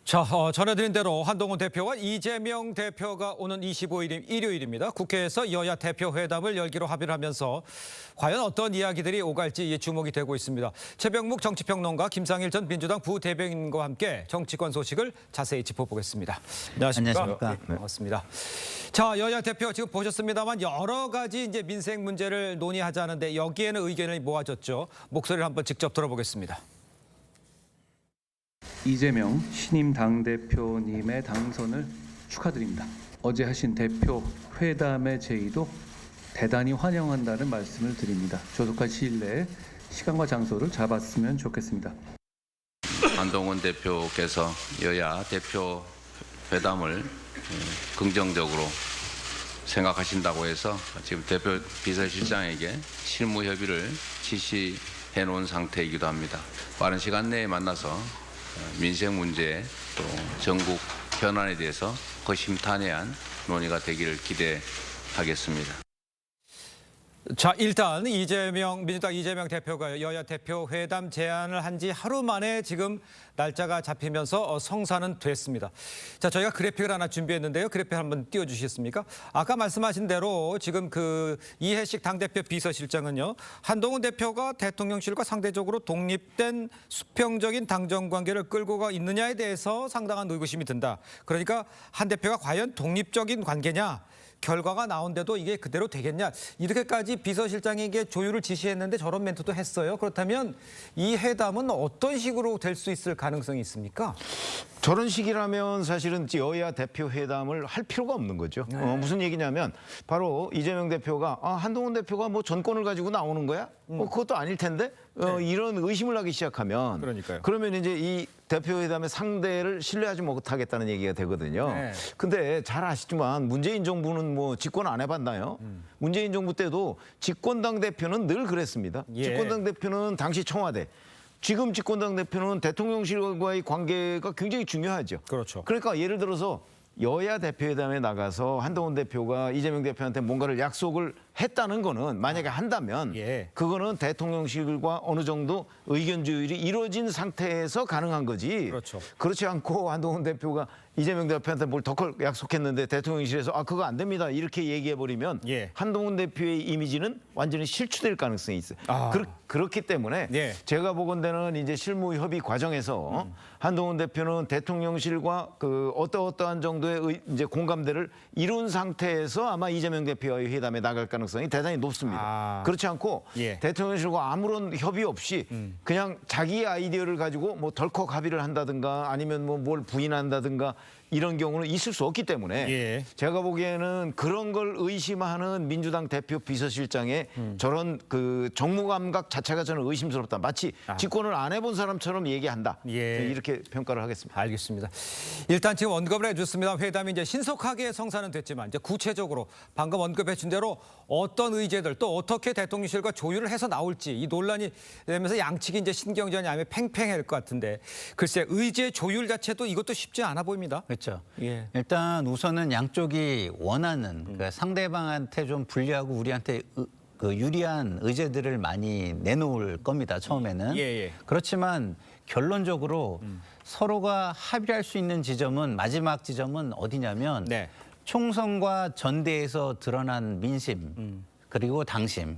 자, 전해드린 대로 한동훈 대표와 이재명 대표가 오는 25일 일요일입니다. 국회에서 여야 대표 회담을 열기로 합의를 하면서 과연 어떤 이야기들이 오갈지 주목이 되고 있습니다. 최병묵 정치평론가, 김상일 전 민주당 부대변인과 함께 정치권 소식을 자세히 짚어보겠습니다. 안녕하십니까? 안녕하십니까? 네, 반갑습니다. 자, 여야 대표 지금 보셨습니다만 여러 가지 이제 민생 문제를 논의하자는데 여기에는 의견이 모아졌죠. 목소리를 한번 직접 들어보겠습니다. 이재명 신임 당대표님의 당선을 축하드립니다. 어제 하신 대표 회담의 제의도 대단히 환영한다는 말씀을 드립니다. 조속한 시일 내에 시간과 장소를 잡았으면 좋겠습니다. 한동훈 대표께서 여야 대표 회담을 긍정적으로 생각하신다고 해서 지금 대표 비서실장에게 실무 협의를 지시해 놓은 상태이기도 합니다. 빠른 시간 내에 만나서 민생 문제 또 전국 현안에 대해서 허심탄회한 논의가 되기를 기대하겠습니다. 자, 일단 민주당 이재명 대표가 여야 대표 회담 제안을 한 지 하루 만에 지금 날짜가 잡히면서 성사는 됐습니다. 자, 저희가 그래픽을 하나 준비했는데요. 그래픽 한번 띄워주시겠습니까? 아까 말씀하신 대로 지금 이해식 당대표 비서실장은요, 한동훈 대표가 대통령실과 상대적으로 독립된 수평적인 당정 관계를 끌고 있느냐에 대해서 상당한 의구심이 든다. 그러니까 한 대표가 과연 독립적인 관계냐? 결과가 나온데도 이게 그대로 되겠냐, 이렇게까지 비서실장에게 조율을 지시했는데 저런 멘트도 했어요. 그렇다면 이 회담은 어떤 식으로 될 수 있을 가능성이 있습니까? 저런 식이라면 사실은 여야 대표 회담을 할 필요가 없는 거죠. 무슨 얘기냐면 바로 이재명 대표가 한동훈 대표가 뭐 전권을 가지고 나오는 거야? 그것도 아닐 텐데 이런 의심을 하기 시작하면 그러니까요. 그러면 이제 이 대표 회담의 상대를 신뢰하지 못하겠다는 얘기가 되거든요. 네. 근데 잘 아시지만 문재인 정부는 뭐 집권 안 해봤나요? 문재인 정부 때도 집권당 대표는 늘 그랬습니다. 예. 집권당 대표는 당시 청와대, 지금 집권당 대표는 대통령실과의 관계가 굉장히 중요하죠. 그렇죠. 그러니까 예를 들어서 여야 대표회담에 나가서 한동훈 대표가 이재명 대표한테 뭔가를 약속을 했다는 거는, 만약에 한다면 예. 그거는 대통령실과 어느 정도 의견 조율이 이루어진 상태에서 가능한 거지. 그렇죠. 그렇지 않고 한동훈 대표가 이재명 대표한테 뭘 더 약속했는데 대통령실에서 그거 안 됩니다, 이렇게 얘기해버리면 예. 한동훈 대표의 이미지는 완전히 실추될 가능성이 있어요. 그렇기 때문에 예. 제가 보건대는 이제 실무 협의 과정에서 한동훈 대표는 대통령실과 어떠한 정도의 이제 공감대를 이룬 상태에서 아마 이재명 대표와의 회담에 나갈 가능성이 대단히 높습니다. 그렇지 않고 예. 대통령실과 아무런 협의 없이 그냥 자기 아이디어를 가지고 뭐 덜컥 합의를 한다든가 아니면 뭐 뭘 부인한다든가 이런 경우는 있을 수 없기 때문에 예. 제가 보기에는 그런 걸 의심하는 민주당 대표 비서실장의 저런 정무 감각 자체가 저는 의심스럽다. 마치 집권을 안 해본 사람처럼 얘기한다. 예. 이렇게 평가를 하겠습니다. 알겠습니다. 일단 지금 언급을 해줬습니다. 회담이 이제 신속하게 성사는 됐지만 이제 구체적으로 방금 언급해 준 대로 어떤 의제들 또 어떻게 대통령실과 조율을 해서 나올지 이 논란이 되면서 양측이 이제 신경전이 아니면 팽팽할 것 같은데, 글쎄 의제 조율 자체도 이것도 쉽지 않아 보입니다. 그렇죠. 예. 일단 우선은 양쪽이 원하는 그러니까 상대방한테 좀 불리하고 우리한테 유리한 의제들을 많이 내놓을 겁니다. 처음에는. 예. 그렇지만 결론적으로 서로가 합의할 수 있는 지점은, 마지막 지점은 어디냐면 네. 총선과 전대에서 드러난 민심 그리고 당심,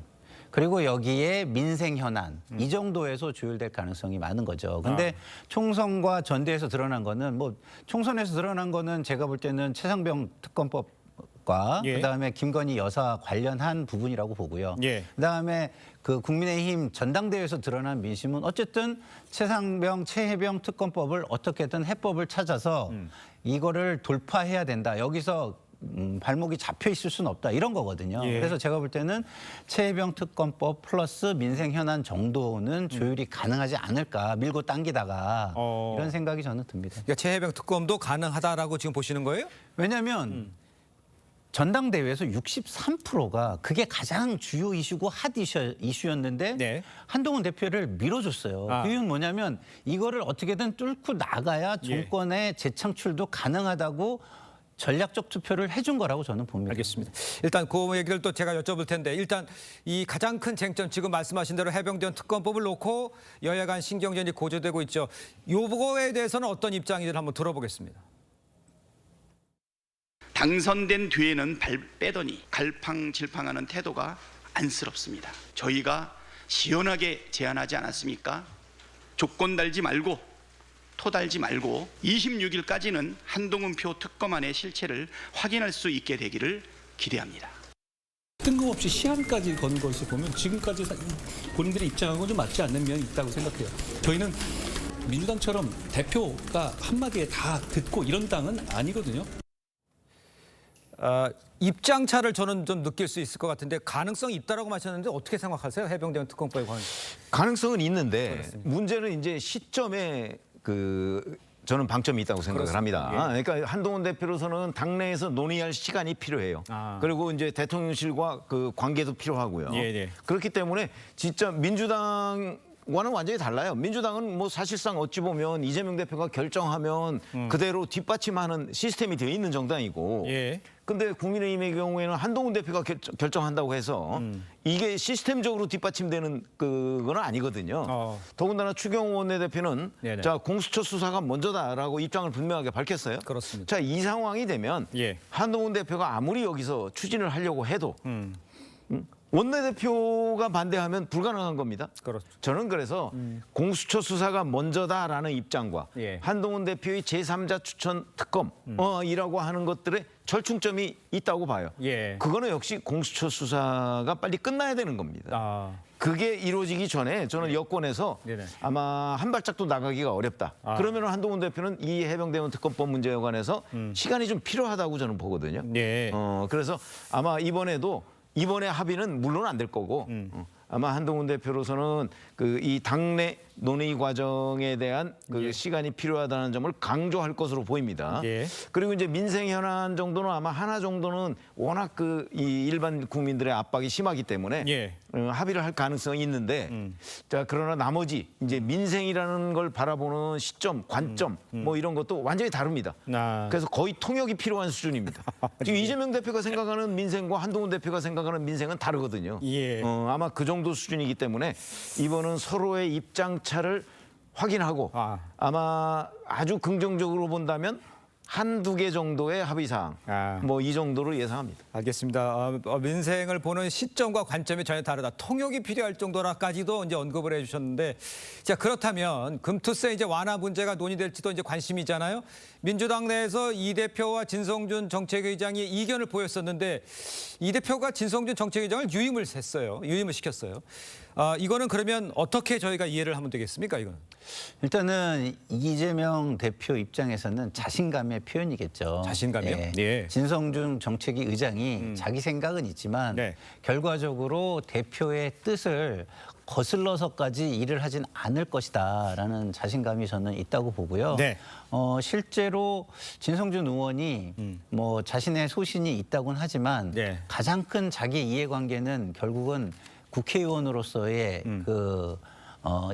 그리고 여기에 민생 현안, 이 정도에서 조율될 가능성이 많은 거죠. 근데 총선과 전대에서 드러난 거는, 뭐 총선에서 드러난 거는 제가 볼 때는 최상병 특검법과 예. 그다음에 김건희 여사 관련한 부분이라고 보고요. 예. 그다음에 국민의힘 전당대회에서 드러난 민심은 어쨌든 최해병 특검법을 어떻게든 해법을 찾아서 이거를 돌파해야 된다. 여기서 발목이 잡혀 있을 수는 없다, 이런 거거든요. 예. 그래서 제가 볼 때는 최해병 특검법 플러스 민생 현안 정도는 조율이 가능하지 않을까, 밀고 당기다가 이런 생각이 저는 듭니다. 그러니까 최해병 특검도 가능하다라고 지금 보시는 거예요? 왜냐하면 전당대회에서 63%가 그게 가장 주요 이슈고 핫 이슈였는데 네. 한동훈 대표를 밀어줬어요. 그 이유는 뭐냐면 이거를 어떻게든 뚫고 나가야 정권의 재창출도 가능하다고 전략적 투표를 해준 거라고 저는 봅니다. 알겠습니다. 일단 그 얘기를 또 제가 여쭤볼 텐데 일단 이 가장 큰 쟁점 지금 말씀하신 대로 해병대원 특검법을 놓고 여야 간 신경전이 고조되고 있죠. 요거에 대해서는 어떤 입장인지 한번 들어보겠습니다. 당선된 뒤에는 발 빼더니 갈팡질팡하는 태도가 안쓰럽습니다. 저희가 시원하게 제안하지 않았습니까? 조건 달지 말고 토 달지 말고 26일까지는 한동훈표 특검안의 실체를 확인할 수 있게 되기를 기대합니다. 뜬금없이 시한까지 건 것을 보면 지금까지 본인들의 입장하고는 좀 맞지 않는 면이 있다고 생각해요. 저희는 민주당처럼 대표가 한마디에 다 듣고 이런 당은 아니거든요. 입장차를 저는 좀 느낄 수 있을 것 같은데 가능성이 있다라고 하셨는데 어떻게 생각하세요? 해병대원 특검법에 관해서. 가능성은 있는데 문제는 이제 시점에 저는 방점이 있다고 생각을 합니다. 그러니까 한동훈 대표로서는 당내에서 논의할 시간이 필요해요. 그리고 이제 대통령실과 그 관계도 필요하고요. 그렇기 때문에 진짜 민주당과는 완전히 달라요. 민주당은 뭐 사실상 어찌 보면 이재명 대표가 결정하면 그대로 뒷받침하는 시스템이 되어 있는 정당이고 근데 국민의힘의 경우에는 한동훈 대표가 결정한다고 해서 이게 시스템적으로 뒷받침되는 그건 아니거든요. 더군다나 추경호 원내대표는 자 공수처 수사가 먼저다라고 입장을 분명하게 밝혔어요. 그렇습니다. 자, 이 상황이 되면 한동훈 대표가 아무리 여기서 추진을 하려고 해도 원내대표가 반대하면 불가능한 겁니다. 그렇죠. 저는 그래서 공수처 수사가 먼저다라는 입장과 한동훈 대표의 제3자 추천 특검이라고 하는 것들의 절충점이 있다고 봐요. 그거는 역시 공수처 수사가 빨리 끝나야 되는 겁니다. 그게 이루어지기 전에 저는 여권에서 아마 한 발짝도 나가기가 어렵다. 그러면 한동훈 대표는 이 해병대원 특검법 문제에 관해서 시간이 좀 필요하다고 저는 보거든요. 그래서 아마 이번에 합의는 물론 안 될 거고 아마 한동훈 대표로서는 이 당내 논의 과정에 대한 시간이 필요하다는 점을 강조할 것으로 보입니다. 그리고 이제 민생 현안 정도는 아마 하나 정도는 워낙 이 일반 국민들의 압박이 심하기 때문에 합의를 할 가능성이 있는데 자 그러나 나머지 이제 민생이라는 걸 바라보는 시점, 관점 뭐 이런 것도 완전히 다릅니다. 그래서 거의 통역이 필요한 수준입니다. 지금 이재명 대표가 생각하는 민생과 한동훈 대표가 생각하는 민생은 다르거든요. 아마 그 정도 수준이기 때문에 이번은 서로의 입장차를 확인하고 아마 아주 긍정적으로 본다면 한두 개 정도의 합의사항 뭐 이 정도로 예상합니다. 알겠습니다. 민생을 보는 시점과 관점이 전혀 다르다. 통역이 필요할 정도라까지도 이제 언급을 해주셨는데, 자 그렇다면 금투세 이제 완화 문제가 논의될지도 이제 관심이잖아요. 민주당 내에서 이 대표와 진성준 정책의장이 이견을 보였었는데 이 대표가 진성준 정책의장을 유임을 시켰어요. 이거는 그러면 어떻게 저희가 이해를 하면 되겠습니까? 이거는 일단은 이재명 대표 입장에서는 자신감의 표현이겠죠. 자신감이요? 진성준 정책위 의장이 자기 생각은 있지만 결과적으로 대표의 뜻을 거슬러서까지 일을 하진 않을 것이다라는 자신감이 저는 있다고 보고요. 실제로 진성준 의원이 뭐 자신의 소신이 있다고는 하지만 가장 큰 자기 이해관계는 결국은 국회의원으로서의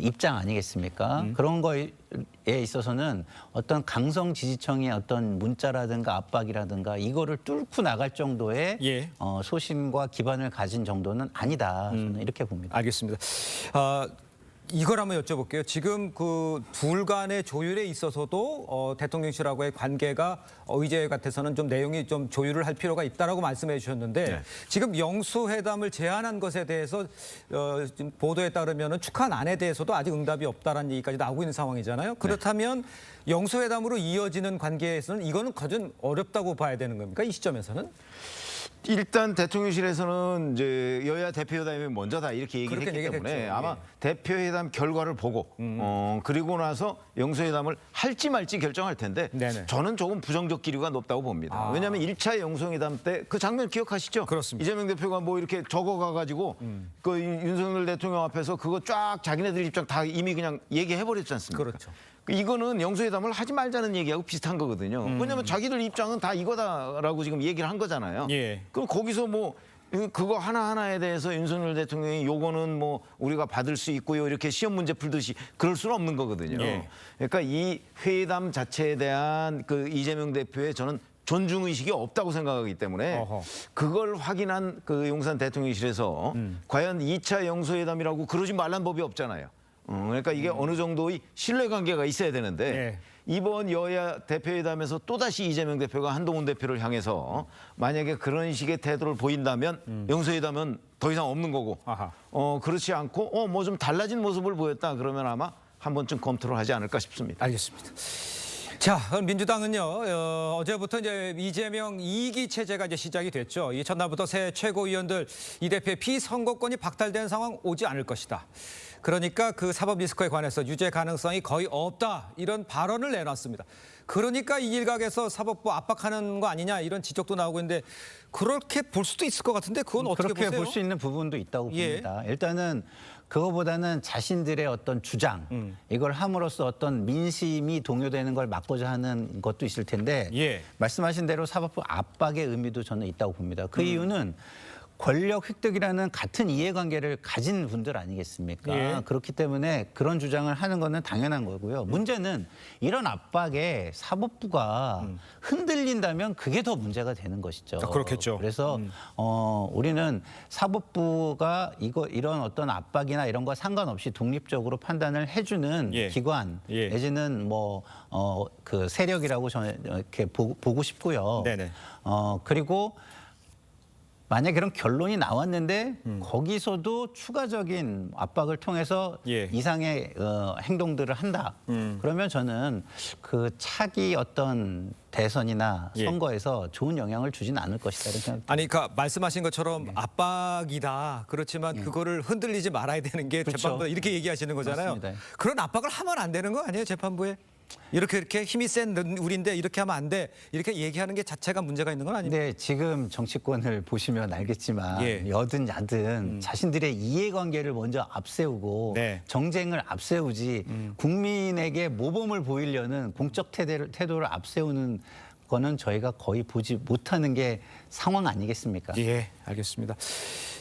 입장 아니겠습니까? 그런 거에 있어서는 어떤 강성 지지층의 어떤 문자라든가 압박이라든가 이거를 뚫고 나갈 정도의 소신과 기반을 가진 정도는 아니다. 저는 이렇게 봅니다. 알겠습니다. 이걸 한번 여쭤볼게요. 지금 그 둘 간의 조율에 있어서도 대통령실하고의 관계가 의제 같아서는 좀 내용이 좀 조율을 할 필요가 있다라고 말씀해 주셨는데 지금 영수회담을 제안한 것에 대해서 지금 보도에 따르면은 축하안에 대해서도 아직 응답이 없다라는 얘기까지 나오고 있는 상황이잖아요. 그렇다면 영수회담으로 이어지는 관계에서는 이거는 가장 어렵다고 봐야 되는 겁니까? 이 시점에서는? 일단 대통령실에서는 이제 여야 대표회담이 먼저다 이렇게 얘기를 했기 때문에 아마 대표회담 결과를 보고 그리고 나서 영수회담을 할지 말지 결정할 텐데 저는 조금 부정적 기류가 높다고 봅니다. 왜냐하면 1차 영수회담 때 그 장면 기억하시죠? 그렇습니다. 이재명 대표가 뭐 이렇게 적어가가지고 그 윤석열 대통령 앞에서 그거 쫙 자기네들 입장 다 이미 그냥 얘기해버렸지 않습니까? 그렇죠. 이거는 영수회담을 하지 말자는 얘기하고 비슷한 거거든요. 왜냐하면 자기들 입장은 다 이거다라고 지금 얘기를 한 거잖아요. 그럼 거기서 뭐 그거 하나하나에 대해서 윤석열 대통령이 요거는 뭐 우리가 받을 수 있고요. 이렇게 시험 문제 풀듯이 그럴 수는 없는 거거든요. 그러니까 이 회담 자체에 대한 그 이재명 대표의 저는 존중 의식이 없다고 생각하기 때문에 어허. 그걸 확인한 그 용산 대통령실에서 과연 2차 영수회담이라고 그러지 말란 법이 없잖아요. 그러니까 이게 어느 정도의 신뢰관계가 있어야 되는데 예. 이번 여야 대표회담에서 또다시 이재명 대표가 한동훈 대표를 향해서 만약에 그런 식의 태도를 보인다면 영수회담은 더 이상 없는 거고 아하. 그렇지 않고 뭐 좀 달라진 모습을 보였다 그러면 아마 한 번쯤 검토를 하지 않을까 싶습니다. 알겠습니다. 자, 그럼 민주당은요, 어제부터 이제 이재명 2기 체제가 이제 시작이 됐죠. 이 첫날부터 새 최고위원들 이 대표의 피선거권이 박탈된 상황 오지 않을 것이다. 그러니까 그 사법 리스크에 관해서 유죄 가능성이 거의 없다. 이런 발언을 내놨습니다. 그러니까 이 일각에서 사법부 압박하는 거 아니냐 이런 지적도 나오고 있는데 그렇게 볼 수도 있을 것 같은데 그건 어떻게 그렇게 보세요? 볼 수 있는 부분도 있다고 예. 봅니다. 일단은 그거보다는 자신들의 어떤 주장 이걸 함으로써 어떤 민심이 동요되는 걸 막고자 하는 것도 있을 텐데 예. 말씀하신 대로 사법부 압박의 의미도 저는 있다고 봅니다. 그 이유는 권력 획득이라는 같은 이해관계를 가진 분들 아니겠습니까? 예. 그렇기 때문에 그런 주장을 하는 거는 당연한 거고요. 문제는 이런 압박에 사법부가 흔들린다면 그게 더 문제가 되는 것이죠. 그렇겠죠. 그래서 우리는 사법부가 이런 어떤 압박이나 이런 거 상관없이 독립적으로 판단을 해주는 예. 기관 예. 내지는 그 세력이라고 저는 이렇게 보고 싶고요. 네네. 그리고 만약에 그런 결론이 나왔는데 거기서도 추가적인 압박을 통해서 예. 이상의 행동들을 한다. 그러면 저는 그 차기 어떤 대선이나 예. 선거에서 좋은 영향을 주지는 않을 것이다. 이렇게 생각합니다. 아니, 그러니까 말씀하신 것처럼 압박이다. 그렇지만 그거를 흔들리지 말아야 되는 게 그렇죠. 재판부다. 이렇게 얘기하시는 거잖아요. 맞습니다. 그런 압박을 하면 안 되는 거 아니에요, 재판부에? 이렇게 힘이 센 우리인데 이렇게 하면 안 돼. 이렇게 얘기하는 게 자체가 문제가 있는 건 아닙니까? 근데 지금 정치권을 보시면 알겠지만 예. 여든 야든 자신들의 이해관계를 먼저 앞세우고 네. 정쟁을 앞세우지 국민에게 모범을 보이려는 공적 태도를 앞세우는 거는 저희가 거의 보지 못하는 게 상황 아니겠습니까? 예, 알겠습니다.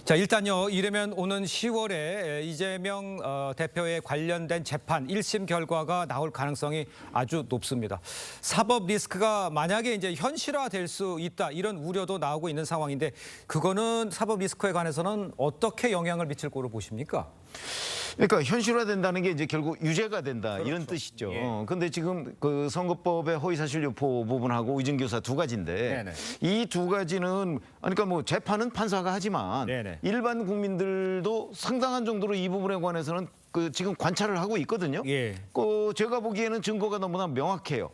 자, 일단요, 이러면 오는 10월에 이재명 대표에 관련된 재판 1심 결과가 나올 가능성이 아주 높습니다. 사법 리스크가 만약에 이제 현실화될 수 있다 이런 우려도 나오고 있는 상황인데 그거는 사법 리스크에 관해서는 어떻게 영향을 미칠 거로 보십니까? 그러니까 현실화된다는 게 이제 결국 유죄가 된다 이런 뜻이죠. 예. 근데 지금 그 선거법의 허위사실 유포 부분하고 의증교사 두 가지인데 네네. 이 두 가지는 그러니까 뭐 재판은 판사가 하지만 네네. 일반 국민들도 상당한 정도로 이 부분에 관해서는 그 지금 관찰을 하고 있거든요. 예. 제가 보기에는 증거가 너무나 명확해요.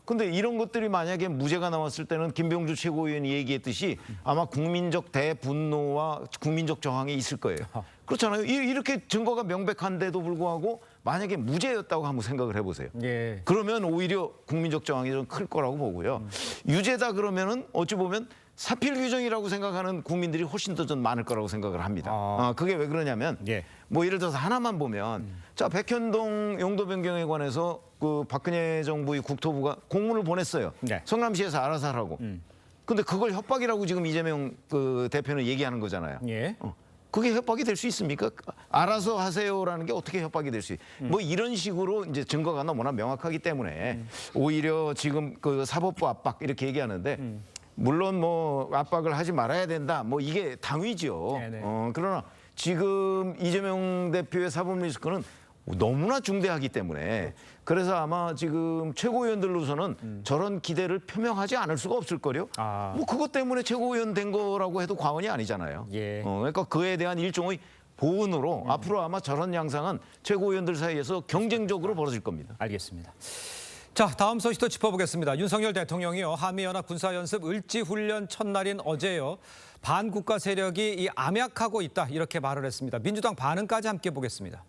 근데 이런 것들이 만약에 무죄가 나왔을 때는 김병주 최고위원이 얘기했듯이 아마 국민적 대분노와 국민적 저항이 있을 거예요. 그렇잖아요. 이렇게 증거가 명백한데도 불구하고 만약에 무죄였다고 한번 생각을 해보세요. 예. 그러면 오히려 국민적 저항이 좀 클 거라고 보고요. 유죄다 그러면은 어찌 보면 사필 규정이라고 생각하는 국민들이 훨씬 더 좀 많을 거라고 생각을 합니다. 그게 왜 그러냐면 예. 뭐 예를 들어서 하나만 보면 자 백현동 용도 변경에 관해서 그 박근혜 정부의 국토부가 공문을 보냈어요. 네. 성남시에서 알아서 하라고. 근데 그걸 협박이라고 지금 이재명 그 대표는 얘기하는 거잖아요. 예. 그게 협박이 될 수 있습니까? 알아서 하세요라는 게 어떻게 협박이 될 수 뭐 이런 식으로 이제 증거가 너무나 명확하기 때문에 오히려 지금 그 사법부 압박 이렇게 얘기하는데 물론 뭐 압박을 하지 말아야 된다. 뭐 이게 당위죠. 네네. 그러나 지금 이재명 대표의 사법 리스크는 너무나 중대하기 때문에 그래서 아마 지금 최고위원들로서는 저런 기대를 표명하지 않을 수가 없을 거요. 뭐 그것 때문에 최고위원 된 거라고 해도 과언이 아니잖아요. 예. 그러니까 그에 대한 일종의 보은으로 앞으로 아마 저런 양상은 최고위원들 사이에서 경쟁적으로 벌어질 겁니다. 알겠습니다. 자, 다음 소식도 짚어보겠습니다. 윤석열 대통령이요. 한미연합 군사연습 을지훈련 첫날인 어제요. 반국가 세력이 이 암약하고 있다 이렇게 말을 했습니다. 민주당 반응까지 함께 보겠습니다.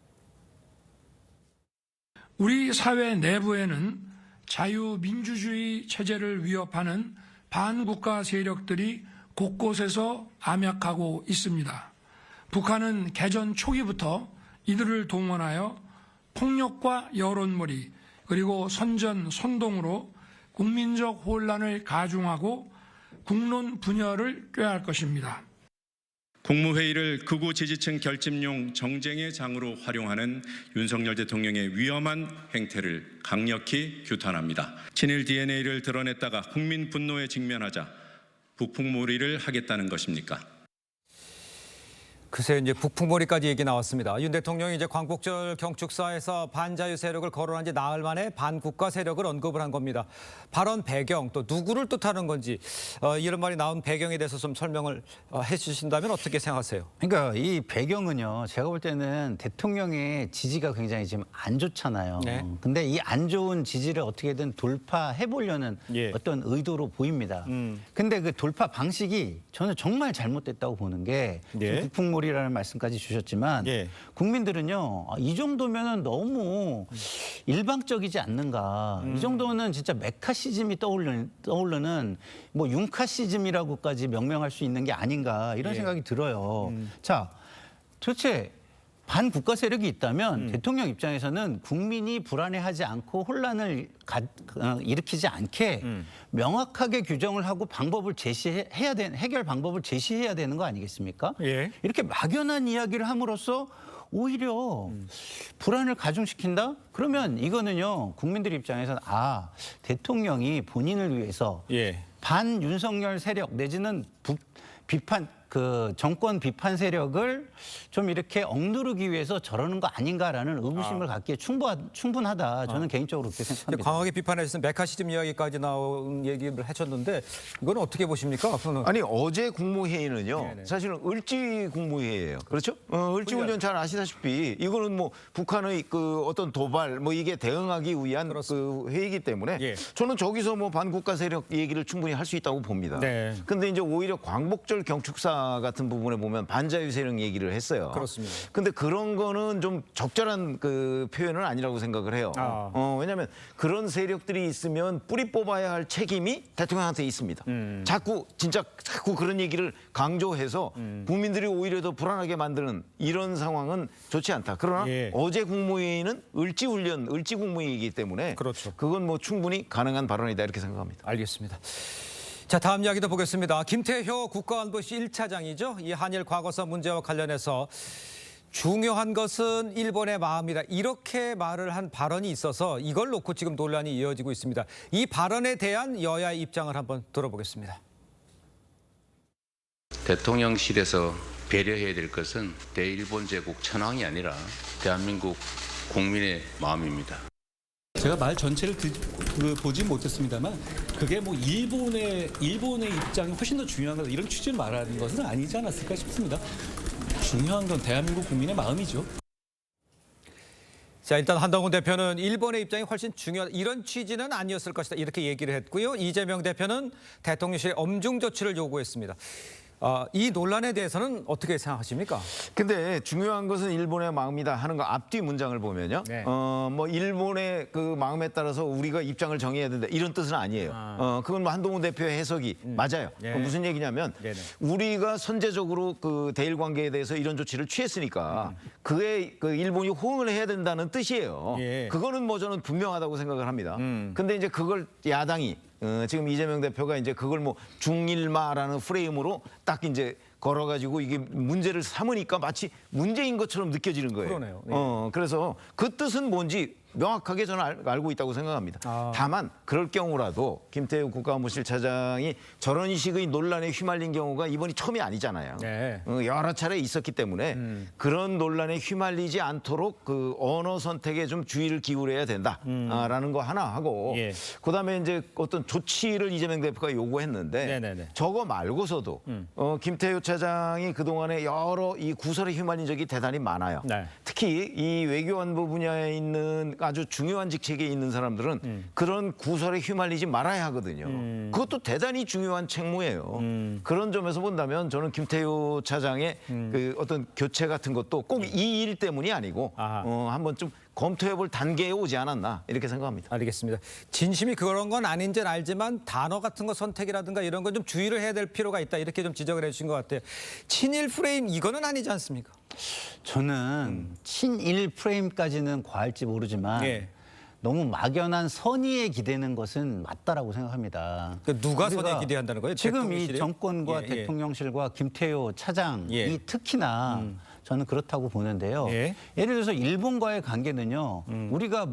우리 사회 내부에는 자유민주주의 체제를 위협하는 반국가 세력들이 곳곳에서 암약하고 있습니다. 북한은 개전 초기부터 이들을 동원하여 폭력과 여론몰이 그리고 선전, 선동으로 국민적 혼란을 가중하고 국론 분열을 꾀할 것입니다. 국무회의를 극우 지지층 결집용 정쟁의 장으로 활용하는 윤석열 대통령의 위험한 행태를 강력히 규탄합니다. 친일 DNA를 드러냈다가 국민 분노에 직면하자 북풍몰이를 하겠다는 것입니까? 글쎄 이제 북풍몰이까지 얘기 나왔습니다. 윤 대통령이 이제 광복절 경축사에서 반자유 세력을 거론한 지 나흘 만에 반국가 세력을 언급을 한 겁니다. 발언 배경 또 누구를 뜻하는 건지 이런 말이 나온 배경에 대해서 좀 설명을 해주신다면 어떻게 생각하세요? 그러니까 이 배경은요, 제가 볼 때는 대통령의 지지가 굉장히 지금 안 좋잖아요. 네. 근데 이 안 좋은 지지를 어떻게든 돌파해 보려는 예. 어떤 의도로 보입니다. 근데 그 돌파 방식이 저는 정말 잘못됐다고 보는 게 예. 북풍몰이라는 말씀까지 주셨지만 예. 국민들은요, 이 정도면은 너무 일방적이지 않는가. 이 정도는 진짜 메카시즘이 떠오르는 뭐 융카시즘이라고까지 명명할 수 있는 게 아닌가 이런 예. 생각이 들어요. 자, 도대체 반국가 세력이 있다면 대통령 입장에서는 국민이 불안해하지 않고 혼란을 일으키지 않게 명확하게 규정을 하고 방법을 제시해야 되는, 해결 방법을 제시해야 되는 거 아니겠습니까? 예. 이렇게 막연한 이야기를 함으로써 오히려 불안을 가중시킨다? 그러면 이거는요, 국민들 입장에서는 대통령이 본인을 위해서 예. 반윤석열 세력 내지는 비판 그 정권 비판 세력을 좀 이렇게 억누르기 위해서 저러는 거 아닌가라는 의구심을 갖기에 충분하다. 저는 개인적으로 그렇게 생각합니다. 강하게 비판하셨으면 메카시즘 이야기까지 나온 얘기를 하셨는데 이건 어떻게 보십니까? 아니 어제 국무회의는요 네네. 사실은 을지 국무회의예요. 그렇죠? 을지훈련 잘 아시다시피 이거는 뭐 북한의 그 어떤 도발 뭐 이게 대응하기 위한 그 회의이기 때문에 예. 저는 저기서 뭐 반국가 세력 얘기를 충분히 할 수 있다고 봅니다. 네. 근데 이제 오히려 광복절 경축사 같은 부분에 보면 반자유 세력 얘기를 했어요. 그렇습니다. 근데 그런 거는 좀 적절한 그 표현은 아니라고 생각을 해요. 왜냐하면 그런 세력들이 있으면 뿌리 뽑아야 할 책임이 대통령한테 있습니다. 자꾸 그런 얘기를 강조해서 국민들이 오히려 더 불안하게 만드는 이런 상황은 좋지 않다. 그러나 예. 어제 국무회의는 을지훈련, 을지국무회의이기 때문에 그렇죠. 그건 뭐 충분히 가능한 발언이다 이렇게 생각합니다. 알겠습니다. 자, 다음 이야기도 보겠습니다. 김태효 국가안보실 1차장이죠. 이 한일 과거사 문제와 관련해서 중요한 것은 일본의 마음이다. 이렇게 말을 한 발언이 있어서 이걸 놓고 지금 논란이 이어지고 있습니다. 이 발언에 대한 여야의 입장을 한번 들어보겠습니다. 대통령실에서 배려해야 될 것은 대일본 제국 천황이 아니라 대한민국 국민의 마음입니다. 제가 말 전체를 보지 못했습니다만 그게 뭐 일본의 입장이 훨씬 더 중요한 거다 이런 취지를 말하는 것은 아니지 않았을까 싶습니다. 중요한 건 대한민국 국민의 마음이죠. 자, 일단 한동훈 대표는 일본의 입장이 훨씬 중요하다. 이런 취지는 아니었을 것이다. 이렇게 얘기를 했고요. 이재명 대표는 대통령실에 엄중 조치를 요구했습니다. 이 논란에 대해서는 어떻게 생각하십니까? 근데 중요한 것은 일본의 마음이다 하는 거 앞뒤 문장을 보면요. 네. 뭐 일본의 그 마음에 따라서 우리가 입장을 정해야 된다 이런 뜻은 아니에요. 그건 뭐 한동훈 대표의 해석이 맞아요. 네. 무슨 얘기냐면 네네. 우리가 선제적으로 그 대일 관계에 대해서 이런 조치를 취했으니까 그에 그 일본이 호응을 해야 된다는 뜻이에요. 예. 그거는 뭐 저는 분명하다고 생각을 합니다. 근데 이제 그걸 야당이 지금 이재명 대표가 이제 그걸 뭐 중일마라는 프레임으로 딱 이제 걸어가지고 이게 문제를 삼으니까 마치 문제인 것처럼 느껴지는 거예요. 그러네요. 네. 그래서 그 뜻은 뭔지 명확하게 저는 알고 있다고 생각합니다. 다만 그럴 경우라도 김태우 국가안보실 차장이 저런 식의 논란에 휘말린 경우가 이번이 처음이 아니잖아요. 네. 여러 차례 있었기 때문에 그런 논란에 휘말리지 않도록 그 언어 선택에 좀 주의를 기울여야 된다라는 거 하나 하고 예. 그다음에 이제 어떤 조치를 이재명 대표가 요구했는데 네네네. 저거 말고서도 김태효 차장이 그동안에 여러 이 구설에 휘말린 적이 대단히 많아요. 네. 특히 이 외교안보 분야에 있는 아주 중요한 직책에 있는 사람들은 그런 구설에 휘말리지 말아야 하거든요. 그것도 대단히 중요한 책무예요. 그런 점에서 본다면 저는 김태효 차장의 그 어떤 교체 같은 것도 꼭 이 일 때문이 아니고 한번 좀 검토해볼 단계에 오지 않았나 이렇게 생각합니다. 알겠습니다. 진심이 그런 건 아닌지는 알지만 단어 같은 거 선택이라든가 이런 건 좀 주의를 해야 될 필요가 있다. 이렇게 좀 지적을 해주신 것 같아요. 친일 프레임 이거는 아니지 않습니까? 저는 친일 프레임까지는 과할지 모르지만 예. 너무 막연한 선의에 기대는 것은 맞다라고 생각합니다. 그러니까 누가 우리가 선에 기대한다는 거예요? 지금 이 대통령실이요? 정권과 예, 예. 대통령실과 김태효 차장이 예. 특히나 저는 그렇다고 보는데요. 예. 예를 들어서 일본과의 관계는요. 우리가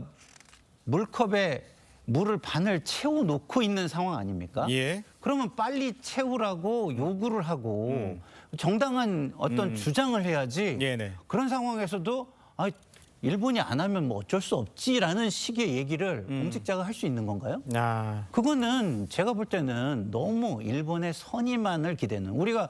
물컵에 물을 반을 채워놓고 있는 상황 아닙니까? 예. 그러면 빨리 채우라고 요구를 하고 정당한 어떤 주장을 해야지. 네네. 그런 상황에서도 일본이 안 하면 뭐 어쩔 수 없지라는 식의 얘기를 공직자가 할 수 있는 건가요? 아. 그거는 제가 볼 때는 너무 일본의 선의만을 기대는, 우리가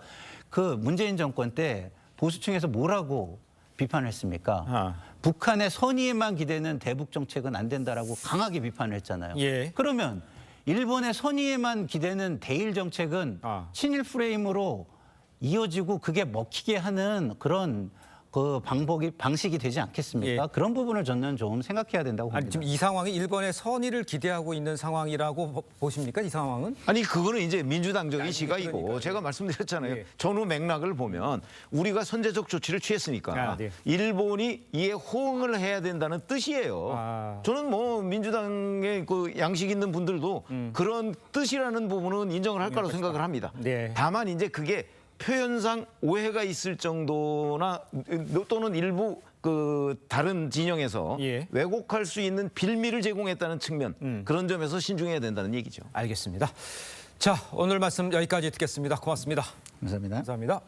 그 문재인 정권 때 보수층에서 뭐라고 비판했습니까? 북한의 선의에만 기대는 대북 정책은 안 된다라고 강하게 비판을 했잖아요. 예. 그러면 일본의 선의에만 기대는 대일 정책은 친일 프레임으로 이어지고 그게 먹히게 하는 그런 그 방식이 되지 않겠습니까? 예. 그런 부분을 저는 좀 생각해야 된다고 봅니다. 아니 지금 이 상황이 일본의 선의를 기대하고 있는 상황이라고 보십니까? 이 상황은? 아니 그거는 이제 민주당적인 시각이고 그러니까요. 제가 말씀드렸잖아요. 예. 전후 맥락을 보면 우리가 선제적 조치를 취했으니까 네. 일본이 이에 호응을 해야 된다는 뜻이에요. 저는 뭐 민주당의 그 양식 있는 분들도 그런 뜻이라는 부분은 인정을 할 거라고 생각을 합니다. 네. 다만 이제 그게 표현상 오해가 있을 정도나 또는 일부 그 다른 진영에서 예. 왜곡할 수 있는 빌미를 제공했다는 측면 그런 점에서 신중해야 된다는 얘기죠. 알겠습니다. 자, 오늘 말씀 여기까지 듣겠습니다. 고맙습니다. 감사합니다. 감사합니다.